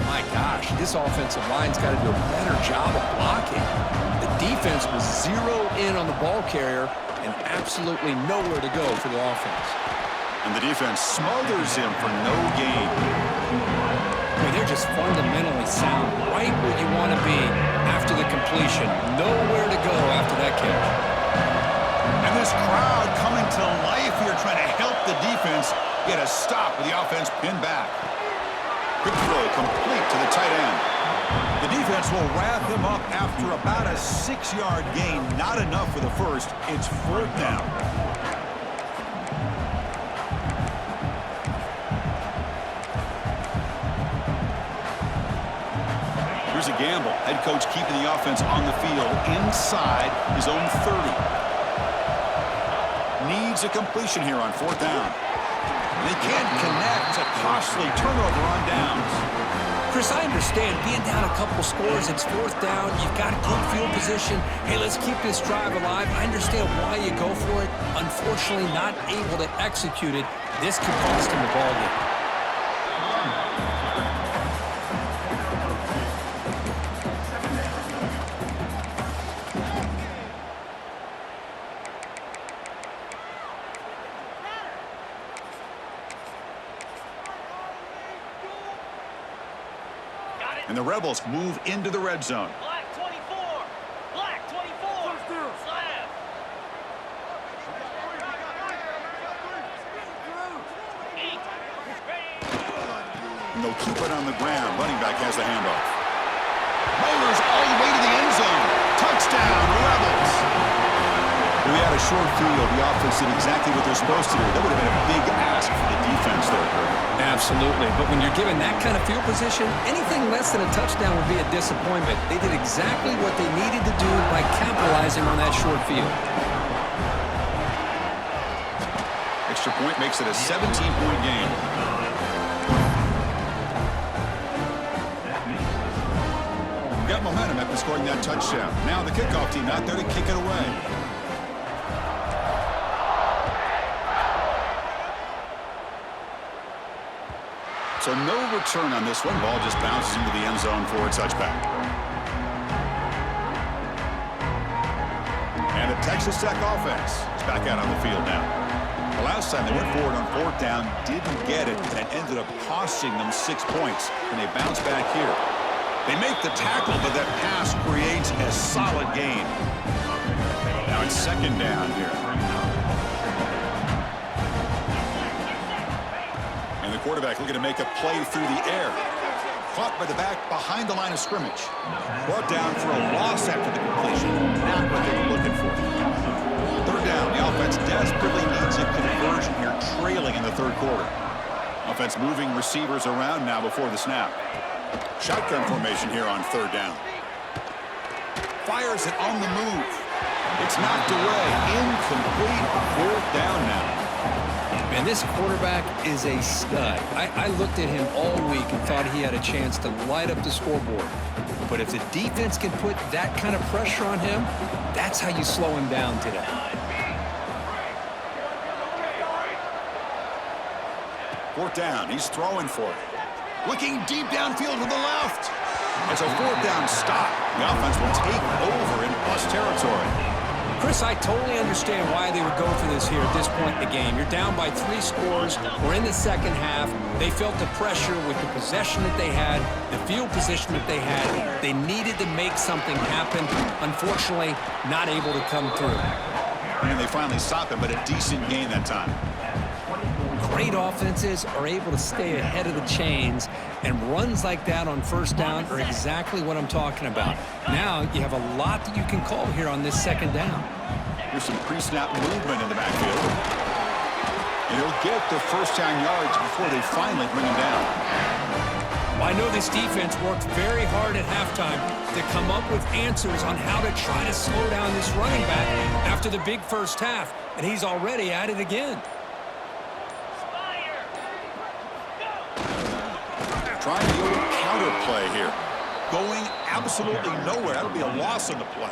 [SPEAKER 2] My gosh, this offensive line's got to do a better job of blocking. The defense was zeroed in on the ball carrier and absolutely nowhere to go for the offense.
[SPEAKER 1] And the defense smothers him for no gain.
[SPEAKER 2] Well, they're just fundamentally sound, right where you want to be after the completion. Nowhere to go after that catch.
[SPEAKER 1] And this crowd coming to life here trying to help the defense get a stop with the offense pinned back. Quick throw complete to the tight end. The defense will wrap him up after about a 6-yard gain. Not enough for the first. It's 4th down. Here's a gamble. Head coach keeping the offense on the field inside his own 30. Needs a completion here on 4th down. They can't connect. A costly turnover on downs.
[SPEAKER 2] Chris, I understand being down a couple scores, it's 4th down, you've got good field position. Hey, let's keep this drive alive. I understand why you go for it. Unfortunately, not able to execute it. This could cost him the ball game.
[SPEAKER 1] And the Rebels move into the red zone.
[SPEAKER 3] Black 24. Black 24. Slab.
[SPEAKER 1] And they'll keep it on the ground. Running back has the handoff. Motors all the way to the end zone. Touchdown, Rebels. If we had a short field, the offense did exactly what they're supposed to do. That would have been a big ask for the defense there, Kurt.
[SPEAKER 2] Absolutely, but when you're given that kind of field position, anything less than a touchdown would be a disappointment. They did exactly what they needed to do by capitalizing on that short field.
[SPEAKER 1] Extra point makes it a 17-point game. Got momentum after scoring that touchdown. Now the kickoff team out there to kick it away. So no return on this one. Ball just bounces into the end zone for a touchback. And the Texas Tech offense is back out on the field now. The last time they went forward on 4th down, didn't get it, and it ended up costing them 6 points. And they bounce back here. They make the tackle, but that pass creates a solid gain. Now it's 2nd down here. And the quarterback looking to make a play through the air. Caught by the back behind the line of scrimmage. Brought down for a loss after the completion. Not what they were looking for. 3rd down. The offense desperately needs a conversion here, trailing in the 3rd quarter. Offense moving receivers around now before the snap. Shotgun formation here on 3rd down. Fires it on the move. It's knocked away. Incomplete. 4th down now.
[SPEAKER 2] And this quarterback is a stud. I looked at him all week and thought he had a chance to light up the scoreboard. But if the defense can put that kind of pressure on him, that's how you slow him down today.
[SPEAKER 1] Fourth down. He's throwing for it. Looking deep downfield to the left. It's a 4th down stop. The offense will take over in plus territory.
[SPEAKER 2] Chris, I totally understand why they would go for this here at this point in the game. You're down by 3 scores. We're in the 2nd half. They felt the pressure with the possession that they had, the field position that they had. They needed to make something happen. Unfortunately, not able to come through.
[SPEAKER 1] And they finally stop him, but a decent gain that time.
[SPEAKER 2] Great offenses are able to stay ahead of the chains, and runs like that on 1st down are exactly what I'm talking about. Now you have a lot that you can call here on this 2nd down.
[SPEAKER 1] Here's some pre-snap movement in the backfield. And he'll get the 1st down yards before they finally bring him down.
[SPEAKER 2] Well, I know this defense worked very hard at halftime to come up with answers on how to try to slow down this running back after the big 1st half, and he's already at it again.
[SPEAKER 1] Trying the old counter play here. Going absolutely nowhere. That'll be a loss on the play.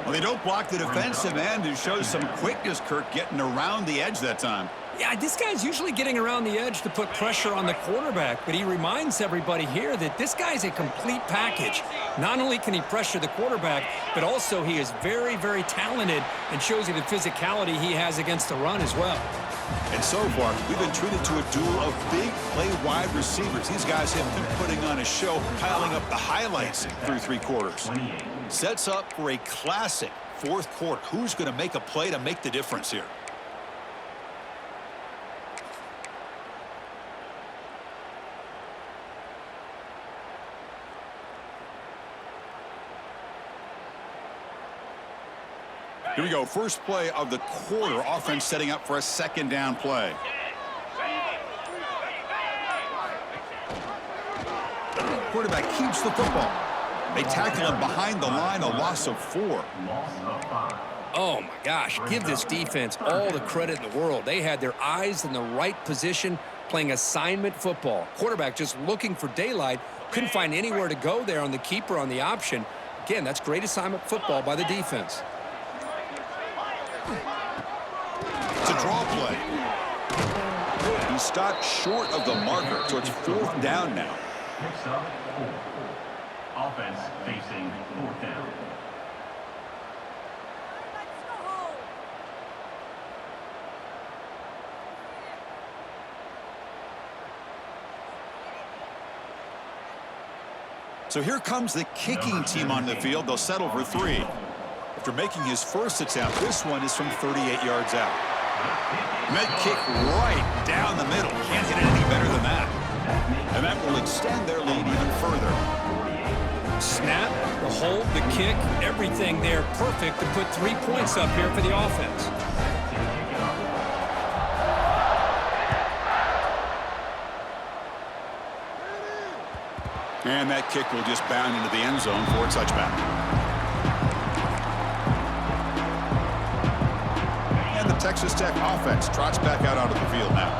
[SPEAKER 1] Well, they don't block the defensive end, who shows some quickness, Kirk, getting around the edge that time.
[SPEAKER 2] Yeah, this guy's usually getting around the edge to put pressure on the quarterback, but he reminds everybody here that this guy's a complete package. Not only can he pressure the quarterback, but also he is very, very talented and shows you the physicality he has against the run as well.
[SPEAKER 1] And so far, we've been treated to a duel of big play wide receivers. These guys have been putting on a show, piling up the highlights through 3 quarters.
[SPEAKER 4] 28.
[SPEAKER 1] Sets up for a classic 4th quarter. Who's going to make a play to make the difference here? Here we go. First play of the quarter. Offense setting up for a 2nd down play. Quarterback keeps the football. They tackle him behind the line, a loss of 4.
[SPEAKER 4] Loss of 5.
[SPEAKER 2] Oh, my gosh. Give this defense all the credit in the world. They had their eyes in the right position, playing assignment football. Quarterback just looking for daylight. Couldn't find anywhere to go there on the keeper on the option. Again, that's great assignment football by the defense.
[SPEAKER 1] It's a draw play. He stopped short of the marker, so it's 4th down now.
[SPEAKER 4] Picks up 4. Offense facing 4th down.
[SPEAKER 1] So here comes the kicking team on the field. They'll settle for 3. After making his first attempt, this one is from 38 yards out. Met kick right down the middle. Can't hit it any better than that. And that will extend their lead even further.
[SPEAKER 2] Snap, the hold, the kick, everything there perfect to put 3 points up here for the offense.
[SPEAKER 1] And that kick will just bound into the end zone for a touchback. And the Texas Tech offense trots back out onto the field now.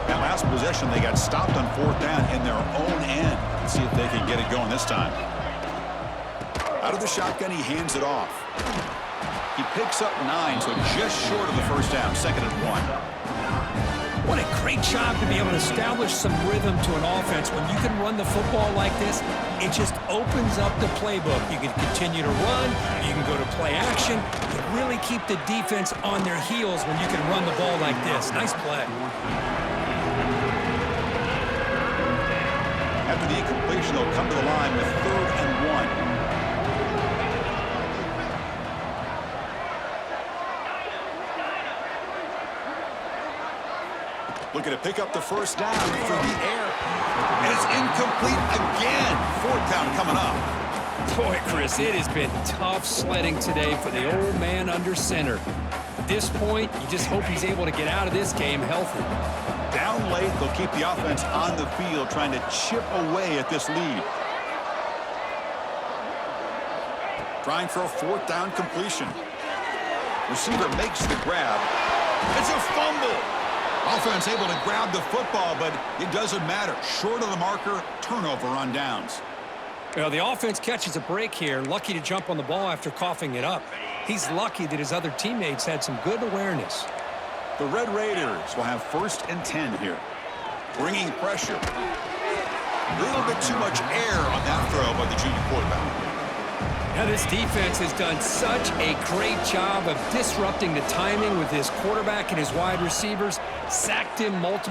[SPEAKER 1] That last possession, they got stopped on 4th down in their own end. Let's see if they can get it going this time. Out of the shotgun, he hands it off. He picks up 9, so just short of the first down, 2nd and 1.
[SPEAKER 2] What a great job to be able to establish some rhythm to an offense. When you can run the football like this, it just opens up the playbook. You can continue to run, you can go to play action, you really keep the defense on their heels when you can run the ball like this. Nice play.
[SPEAKER 1] After the incompletion, they'll come to the line with 3rd and 1. Looking to pick up the first down through the air. And it's incomplete again. 4th down coming up.
[SPEAKER 2] Boy, Chris, it has been tough sledding today for the old man under center. At this point, you just hope he's able to get out of this game healthy.
[SPEAKER 1] Down late, they'll keep the offense on the field, trying to chip away at this lead. Trying for a 4th down completion. Receiver makes the grab. It's a fumble. Offense able to grab the football, but it doesn't matter. Short of the marker, turnover on downs.
[SPEAKER 2] Well, the offense catches a break here. Lucky to jump on the ball after coughing it up. He's lucky that his other teammates had some good awareness.
[SPEAKER 1] The Red Raiders will have 1st and 10 here. Bringing pressure. A little bit too much air on that throw by the junior quarterback.
[SPEAKER 2] Now, this defense has done such a great job of disrupting the timing with his quarterback and his wide receivers. Sacked him multiple